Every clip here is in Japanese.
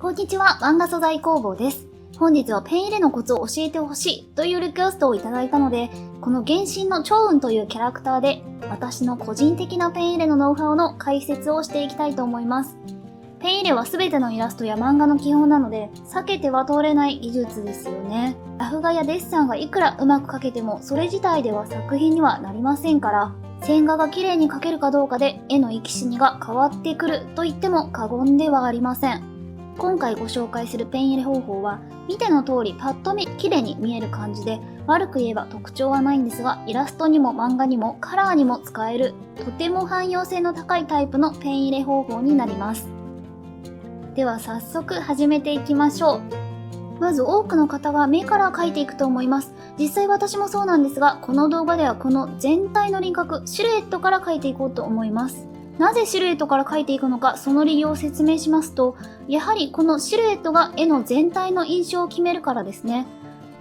こんにちは、漫画素材工房です。本日はペン入れのコツを教えてほしいというリクエストをいただいたので、この原神の趙雲というキャラクターで、私の個人的なペン入れのノウハウの解説をしていきたいと思います。ペン入れは全てのイラストや漫画の基本なので、避けては通れない技術ですよね。ラフ画やデッサンがいくらうまく描けても、それ自体では作品にはなりませんから、線画が綺麗に描けるかどうかで絵の生き死にが変わってくると言っても過言ではありません。今回ご紹介するペン入れ方法は、見ての通りパッと見綺麗に見える感じで、悪く言えば特徴はないんですが、イラストにも漫画にもカラーにも使える、とても汎用性の高いタイプのペン入れ方法になります。では早速始めていきましょう。まず多くの方が目から描いていくと思います。実際私もそうなんですが、この動画ではこの全体の輪郭、シルエットから描いていこうと思います。なぜシルエットから描いていくのか、その理由を説明しますと、やはりこのシルエットが絵の全体の印象を決めるからですね。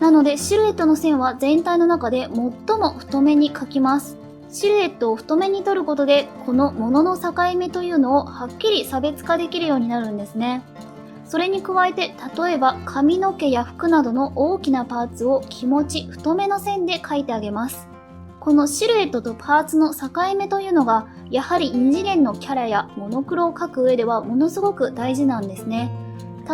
なのでシルエットの線は全体の中で最も太めに描きます。シルエットを太めに取ることで、この物の境目というのをはっきり差別化できるようになるんですね。それに加えて、例えば髪の毛や服などの大きなパーツを気持ち太めの線で描いてあげます。このシルエットとパーツの境目というのが、やはり二次元のキャラやモノクロを描く上ではものすごく大事なんですね。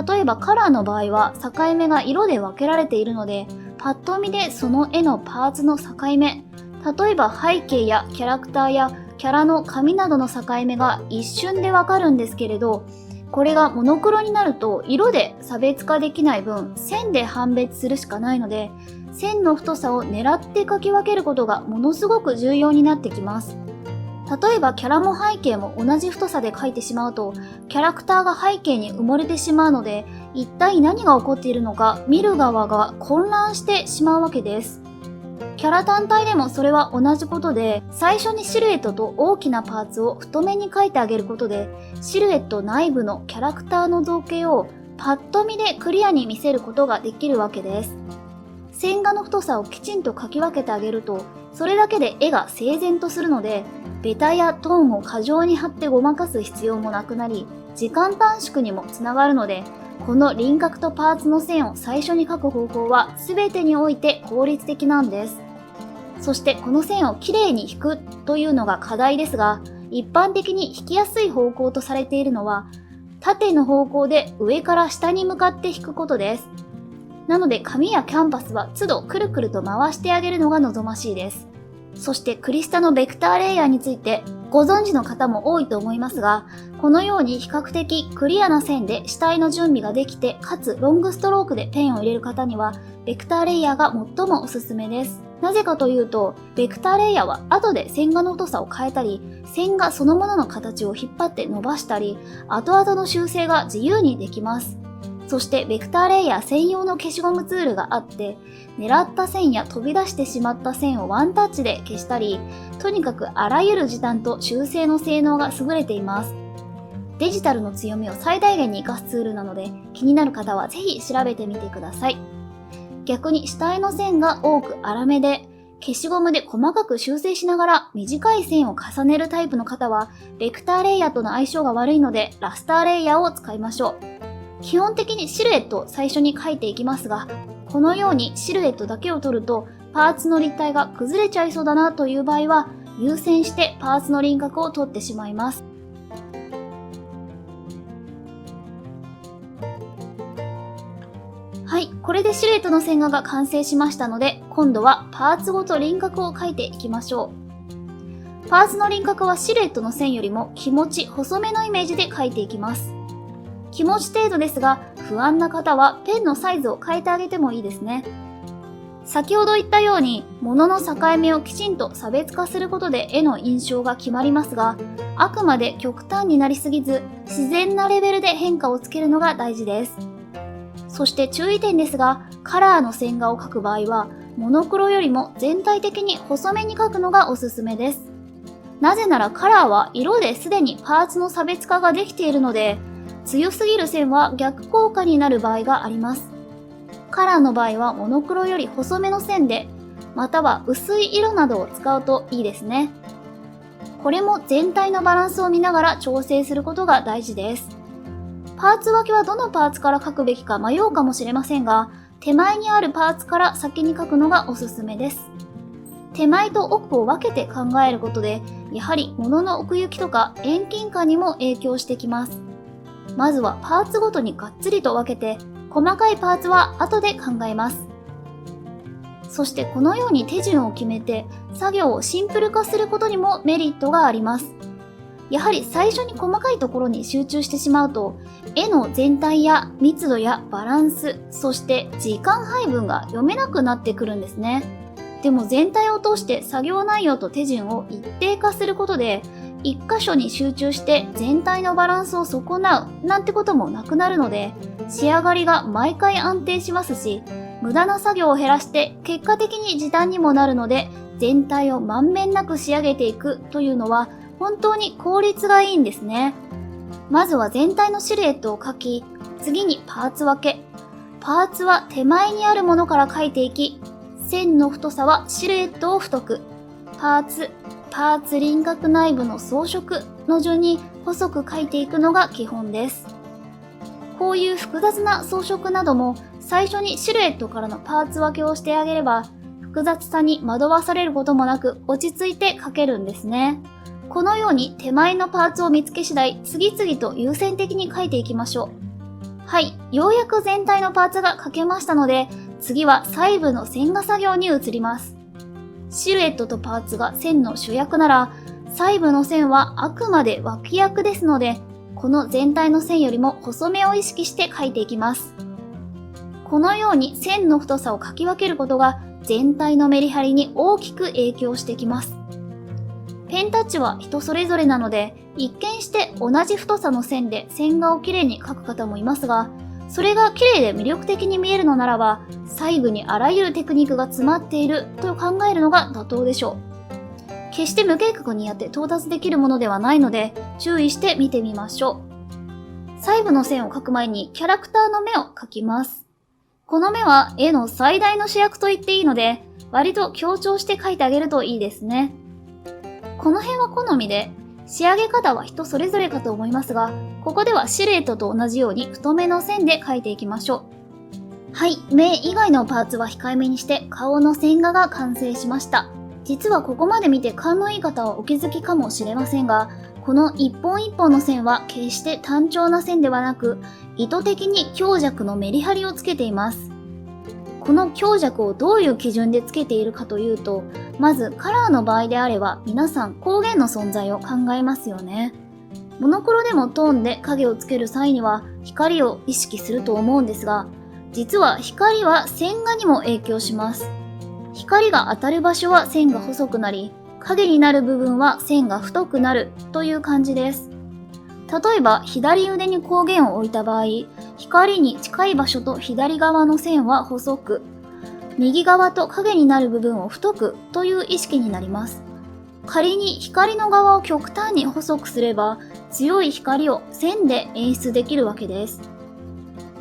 例えばカラーの場合は境目が色で分けられているので、パッと見でその絵のパーツの境目、例えば背景やキャラクターやキャラの髪などの境目が一瞬でわかるんですけれど、これがモノクロになると色で差別化できない分、線で判別するしかないので、線の太さを狙って描き分けることがものすごく重要になってきます。例えばキャラも背景も同じ太さで描いてしまうと、キャラクターが背景に埋もれてしまうので、一体何が起こっているのか見る側が混乱してしまうわけです。キャラ単体でもそれは同じことで、最初にシルエットと大きなパーツを太めに描いてあげることで、シルエット内部のキャラクターの造形をパッと見でクリアに見せることができるわけです。線画の太さをきちんと描き分けてあげると、それだけで絵が整然とするので、ベタやトーンを過剰に貼ってごまかす必要もなくなり、時間短縮にもつながるので、この輪郭とパーツの線を最初に描く方法は全てにおいて効率的なんです。そしてこの線をきれいに引くというのが課題ですが、一般的に引きやすい方向とされているのは、縦の方向で上から下に向かって引くことです。なので紙やキャンバスは都度くるくると回してあげるのが望ましいです。そしてクリスタのベクターレイヤーについてご存知の方も多いと思いますが、このように比較的クリアな線で下絵の準備ができて、かつロングストロークでペンを入れる方には、ベクターレイヤーが最もおすすめです。なぜかというと、ベクターレイヤーは後で線画の太さを変えたり、線画そのものの形を引っ張って伸ばしたり、後々の修正が自由にできます。そしてベクターレイヤー専用の消しゴムツールがあって、狙った線や飛び出してしまった線をワンタッチで消したり、とにかくあらゆる時短と修正の性能が優れています。デジタルの強みを最大限に活かすツールなので、気になる方はぜひ調べてみてください。逆に下絵の線が多く粗めで、消しゴムで細かく修正しながら短い線を重ねるタイプの方は、ベクターレイヤーとの相性が悪いのでラスターレイヤーを使いましょう。基本的にシルエットを最初に描いていきますが、このようにシルエットだけを取るとパーツの立体が崩れちゃいそうだなという場合は、優先してパーツの輪郭を取ってしまいます。はい、これでシルエットの線画が完成しましたので、今度はパーツごと輪郭を描いていきましょう。パーツの輪郭はシルエットの線よりも気持ち細めのイメージで描いていきます。気持ち程度ですが、不安な方はペンのサイズを変えてあげてもいいですね。先ほど言ったように、物の境目をきちんと差別化することで絵の印象が決まりますが、あくまで極端になりすぎず、自然なレベルで変化をつけるのが大事です。そして注意点ですが、カラーの線画を描く場合は、モノクロよりも全体的に細めに描くのがおすすめです。なぜならカラーは色ですでにパーツの差別化ができているので、強すぎる線は逆効果になる場合があります。カラーの場合はモノクロより細めの線で、または薄い色などを使うといいですね。これも全体のバランスを見ながら調整することが大事です。パーツ分けはどのパーツから書くべきか迷うかもしれませんが、手前にあるパーツから先に書くのがおすすめです。手前と奥を分けて考えることで、やはり物の奥行きとか遠近感にも影響してきます。まずはパーツごとにがっつりと分けて、細かいパーツは後で考えます。そしてこのように手順を決めて、作業をシンプル化することにもメリットがあります。やはり最初に細かいところに集中してしまうと、絵の全体や密度やバランス、そして時間配分が読めなくなってくるんですね。でも全体を通して作業内容と手順を一定化することで、一箇所に集中して全体のバランスを損なうなんてこともなくなるので、仕上がりが毎回安定しますし、無駄な作業を減らして結果的に時短にもなるので、全体をまんべんなく仕上げていくというのは本当に効率がいいんですね。まずは全体のシルエットを描き、次にパーツ分け。パーツは手前にあるものから描いていき、線の太さはシルエットを太く、パーツ輪郭内部の装飾の順に細く描いていくのが基本です。こういう複雑な装飾なども最初にシルエットからのパーツ分けをしてあげれば、複雑さに惑わされることもなく落ち着いて描けるんですね。このように手前のパーツを見つけ次第、次々と優先的に描いていきましょう。はい、ようやく全体のパーツが描けましたので、次は細部の線画作業に移ります。シルエットとパーツが線の主役なら、細部の線はあくまで脇役ですので、この全体の線よりも細めを意識して描いていきます。このように線の太さを描き分けることが全体のメリハリに大きく影響してきます。ペンタッチは人それぞれなので、一見して同じ太さの線で線画をきれいに描く方もいますが、それが綺麗で魅力的に見えるのならば、細部にあらゆるテクニックが詰まっていると考えるのが妥当でしょう。決して無計画にやって到達できるものではないので、注意して見てみましょう。細部の線を描く前にキャラクターの目を描きます。この目は絵の最大の主役と言っていいので、割と強調して描いてあげるといいですね。この辺は好みで、仕上げ方は人それぞれかと思いますが、ここではシルエットと同じように太めの線で描いていきましょう。はい、目以外のパーツは控えめにして顔の線画が完成しました。実はここまで見て勘のいい方はお気づきかもしれませんが、この一本一本の線は決して単調な線ではなく、意図的に強弱のメリハリをつけています。この強弱をどういう基準でつけているかというと、まずカラーの場合であれば皆さん光源の存在を考えますよね。モノクロでもトーンで影をつける際には光を意識すると思うんですが、実は光は線画にも影響します。光が当たる場所は線が細くなり、影になる部分は線が太くなるという感じです。例えば左腕に光源を置いた場合、光に近い場所と左側の線は細く、右側と影になる部分を太くという意識になります。仮に光の側を極端に細くすれば、強い光を線で演出できるわけです。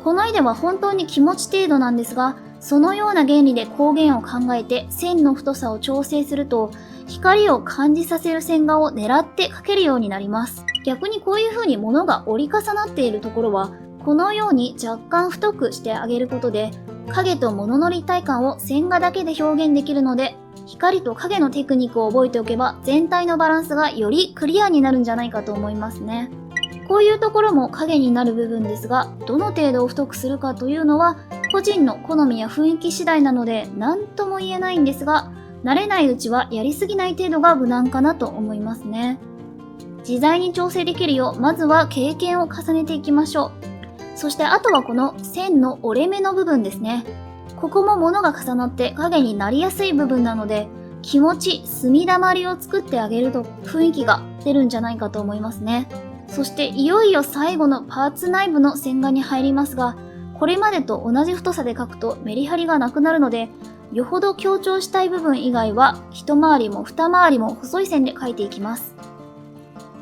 この絵では本当に気持ち程度なんですが、そのような原理で光源を考えて線の太さを調整すると、光を感じさせる線画を狙って描けるようになります。逆にこういう風に物が折り重なっているところは、このように若干太くしてあげることで、影と物の立体感を線画だけで表現できるので、光と影のテクニックを覚えておけば全体のバランスがよりクリアになるんじゃないかと思いますね。こういうところも影になる部分ですが、どの程度を太くするかというのは個人の好みや雰囲気次第なので何とも言えないんですが、慣れないうちはやりすぎない程度が無難かなと思いますね。自在に調整できるよう、まずは経験を重ねていきましょう。そしてあとはこの線の折れ目の部分ですね。ここも物が重なって影になりやすい部分なので、気持ち墨だまりを作ってあげると雰囲気が出るんじゃないかと思いますね。そしていよいよ最後のパーツ内部の線画に入りますが、これまでと同じ太さで描くとメリハリがなくなるので、よほど強調したい部分以外は一回りも二回りも細い線で描いていきます。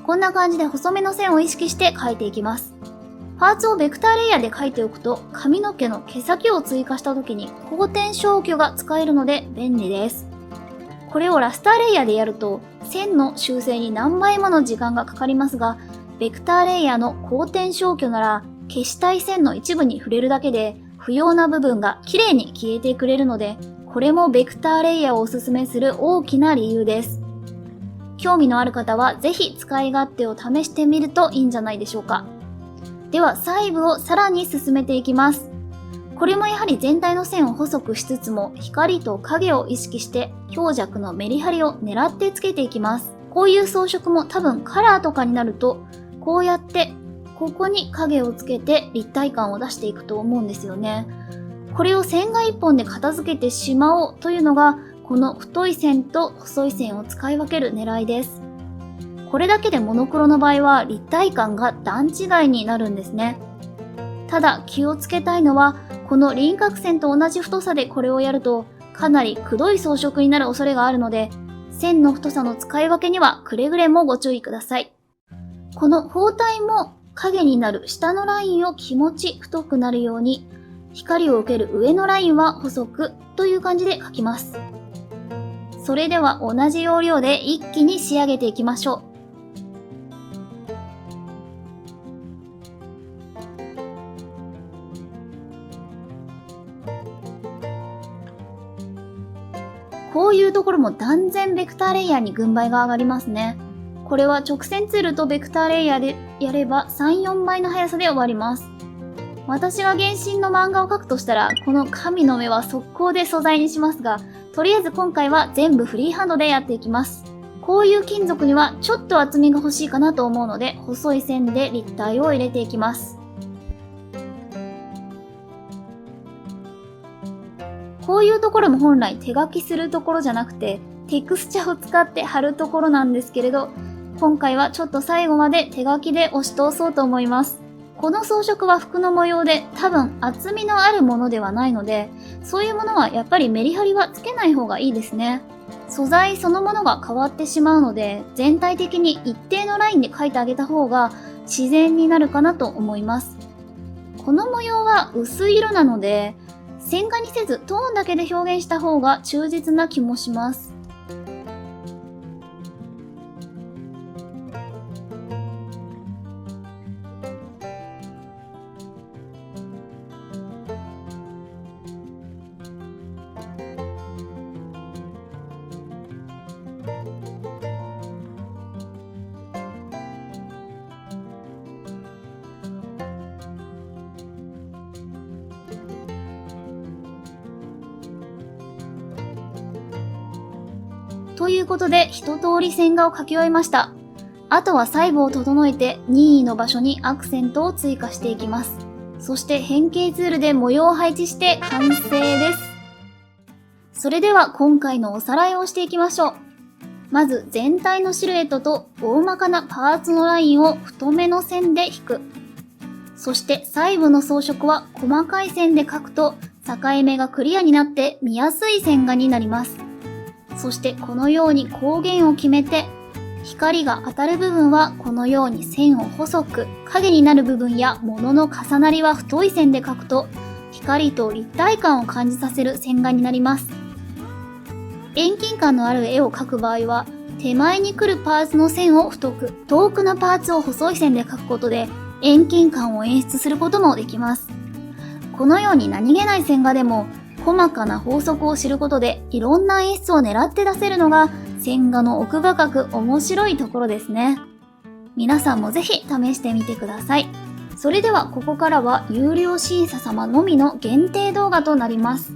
こんな感じで細めの線を意識して描いていきます。パーツをベクターレイヤーで描いておくと、髪の毛の毛先を追加した時に後転消去が使えるので便利です。これをラスターレイヤーでやると、線の修正に何倍もの時間がかかりますが、ベクターレイヤーの後転消去なら消したい線の一部に触れるだけで不要な部分がきれいに消えてくれるので、これもベクターレイヤーをおすすめする大きな理由です。興味のある方はぜひ使い勝手を試してみるといいんじゃないでしょうか。では細部をさらに進めていきます。これもやはり全体の線を細くしつつも光と影を意識して強弱のメリハリを狙ってつけていきます。こういう装飾も多分カラーとかになるとこうやってここに影をつけて立体感を出していくと思うんですよね。これを線画一本で片付けてしまおうというのがこの太い線と細い線を使い分ける狙いです。これだけでモノクロの場合は立体感が段違いになるんですね。ただ気をつけたいのはこの輪郭線と同じ太さでこれをやるとかなりくどい装飾になる恐れがあるので、線の太さの使い分けにはくれぐれもご注意ください。この包帯も影になる下のラインを気持ち太くなるように、光を受ける上のラインは細くという感じで描きます。それでは同じ要領で一気に仕上げていきましょう。こういうところも断然ベクターレイヤーに軍配が上がりますね。これは直線ツールとベクターレイヤーでやれば3、4倍の速さで終わります。私が原神の漫画を描くとしたら、この神の目は速攻で素材にしますが、とりあえず今回は全部フリーハンドでやっていきます。こういう金属にはちょっと厚みが欲しいかなと思うので、細い線で立体を入れていきます。こういうところも本来手書きするところじゃなくて、テクスチャを使って貼るところなんですけれど、今回はちょっと最後まで手書きで押し通そうと思います。この装飾は服の模様で多分厚みのあるものではないので、そういうものはやっぱりメリハリはつけない方がいいですね。素材そのものが変わってしまうので、全体的に一定のラインで描いてあげた方が自然になるかなと思います。この模様は薄い色なので、線画にせずトーンだけで表現した方が忠実な気もします。ということで一通り線画を描き終えました。あとは細部を整えて任意の場所にアクセントを追加していきます。そして変形ツールで模様を配置して完成です。それでは今回のおさらいをしていきましょう。まず全体のシルエットと大まかなパーツのラインを太めの線で引く。そして細部の装飾は細かい線で描くと境目がクリアになって見やすい線画になります。そしてこのように光源を決めて、光が当たる部分はこのように線を細く、影になる部分や物の重なりは太い線で描くと、光と立体感を感じさせる線画になります。遠近感のある絵を描く場合は、手前に来るパーツの線を太く、遠くのパーツを細い線で描くことで、遠近感を演出することもできます。このように何気ない線画でも、細かな法則を知ることでいろんな演出を狙って出せるのが線画の奥深く面白いところですね。皆さんもぜひ試してみてください。それではここからは有料審査様のみの限定動画となります。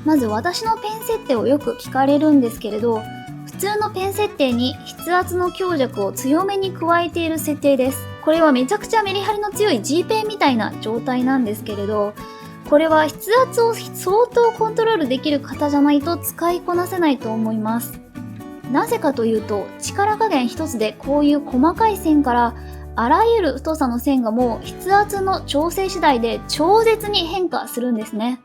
まず私のペン設定をよく聞かれるんですけれど、普通のペン設定に筆圧の強弱を強めに加えている設定です。これはめちゃくちゃメリハリの強い G ペンみたいな状態なんですけれど、これは筆圧を相当コントロールできる方じゃないと使いこなせないと思います。なぜかというと、力加減一つでこういう細かい線からあらゆる太さの線がもう筆圧の調整次第で超絶に変化するんですね。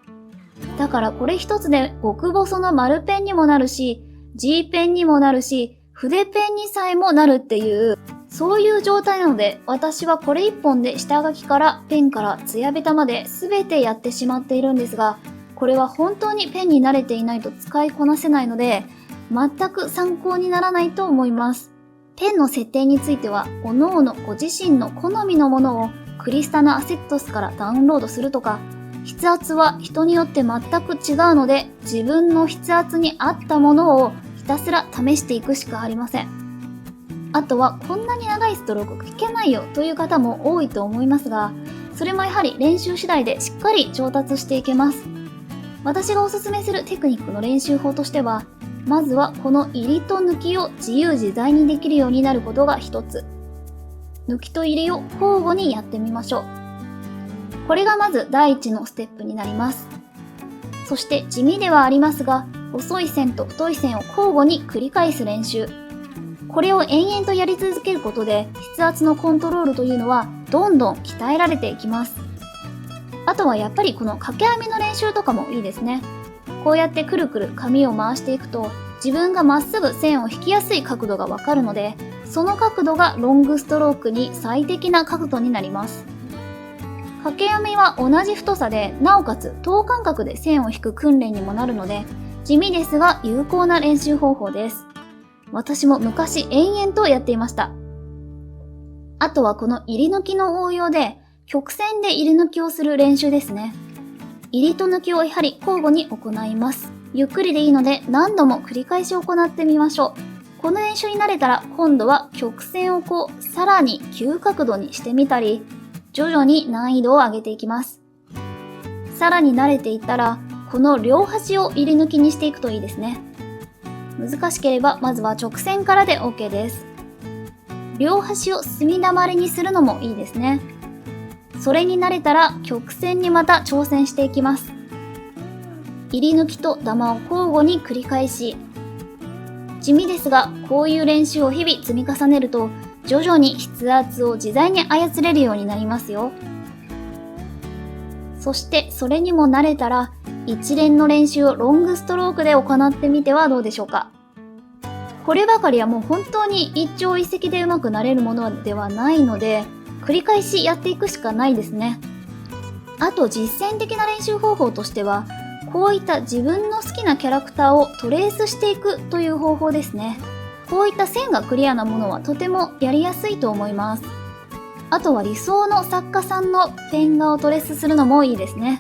だからこれ一つで極細の丸ペンにもなるし、G ペンにもなるし、筆ペンにさえもなるっていう、そういう状態なので、私はこれ一本で下書きからペンからツヤベタまで全てやってしまっているんですが、これは本当にペンに慣れていないと使いこなせないので、全く参考にならないと思います。ペンの設定については、各々ご自身の好みのものをクリスタのアセットスからダウンロードするとか、筆圧は人によって全く違うので、自分の筆圧に合ったものをひたすら試していくしかありません。あとは、こんなに長いストローク聞けないよという方も多いと思いますが、それもやはり練習次第でしっかり上達していけます。私がおすすめするテクニックの練習法としては、まずはこの入りと抜きを自由自在にできるようになることが一つ。抜きと入りを交互にやってみましょう。これがまず第一のステップになります。そして地味ではありますが、細い線と太い線を交互に繰り返す練習。これを延々とやり続けることで、筆圧のコントロールというのはどんどん鍛えられていきます。あとはやっぱりこの掛け編みの練習とかもいいですね。こうやってくるくる紙を回していくと、自分がまっすぐ線を引きやすい角度がわかるので、その角度がロングストロークに最適な角度になります。掛け編みは同じ太さで、なおかつ等間隔で線を引く訓練にもなるので、地味ですが有効な練習方法です。私も昔延々とやっていました。あとはこの入り抜きの応用で、曲線で入り抜きをする練習ですね。入りと抜きをやはり交互に行います。ゆっくりでいいので何度も繰り返し行ってみましょう。この練習に慣れたら今度は曲線をさらに急角度にしてみたり、徐々に難易度を上げていきます。さらに慣れていったら、この両端を入り抜きにしていくといいですね。難しければまずは直線からで OK です。両端を隅田丸にするのもいいですね。それに慣れたら曲線にまた挑戦していきます。入り抜きとダマを交互に繰り返し、地味ですがこういう練習を日々積み重ねると徐々に筆圧を自在に操れるようになりますよ。そしてそれにも慣れたら一連の練習をロングストロークで行ってみてはどうでしょうか。こればかりはもう本当に一朝一夕で上手くなれるものではないので、繰り返しやっていくしかないですね。あと実践的な練習方法としては、こういった自分の好きなキャラクターをトレースしていくという方法ですね。こういった線がクリアなものはとてもやりやすいと思います。あとは理想の作家さんのペン画をトレースするのもいいですね。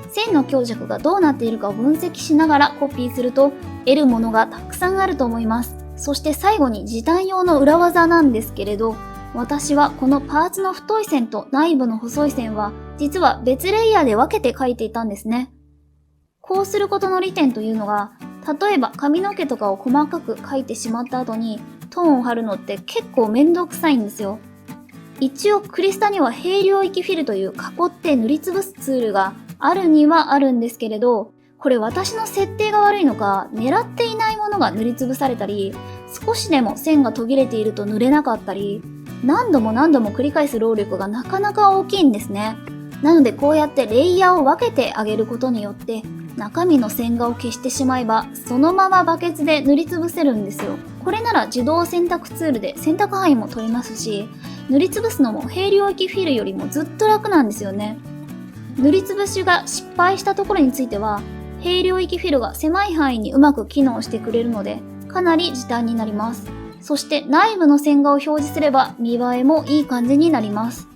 線の強弱がどうなっているかを分析しながらコピーすると得るものがたくさんあると思います。そして最後に時短用の裏技なんですけれど、私はこのパーツの太い線と内部の細い線は実は別レイヤーで分けて描いていたんですね。こうすることの利点というのが、例えば髪の毛とかを細かく描いてしまった後にトーンを貼るのって結構めんどくさいんですよ。一応クリスタには軽量域フィルという囲って塗りつぶすツールがあるにはあるんですけれど、これ私の設定が悪いのか狙っていないものが塗りつぶされたり、少しでも線が途切れていると塗れなかったり、何度も繰り返す労力がなかなか大きいんですね。なのでこうやってレイヤーを分けてあげることによって中身の線画を消してしまえばそのままバケツで塗りつぶせるんですよ。これなら自動選択ツールで選択範囲も取れますし、塗りつぶすのも軽量域フィルよりもずっと楽なんですよね。塗りつぶしが失敗したところについては軽量域フィルが狭い範囲にうまく機能してくれるのでかなり時短になります。そして内部の線画を表示すれば見栄えもいい感じになります。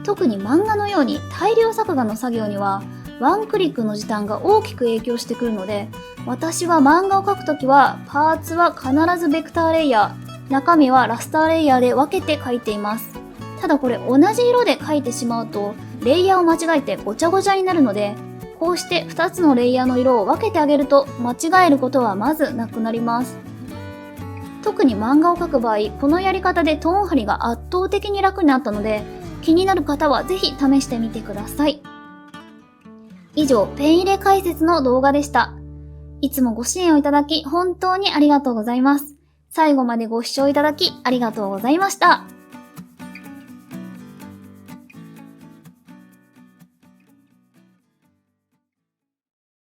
特に漫画のように大量作画の作業にはワンクリックの時短が大きく影響してくるので、私は漫画を描くときはパーツは必ずベクターレイヤー、中身はラスターレイヤーで分けて描いています。ただこれ同じ色で描いてしまうとレイヤーを間違えてごちゃごちゃになるので、こうして2つのレイヤーの色を分けてあげると間違えることはまずなくなります。特に漫画を描く場合、このやり方でトーン貼りが圧倒的に楽になったので、気になる方はぜひ試してみてください。以上、ペン入れ解説の動画でした。いつもご支援をいただき本当にありがとうございます。最後までご視聴いただきありがとうございました。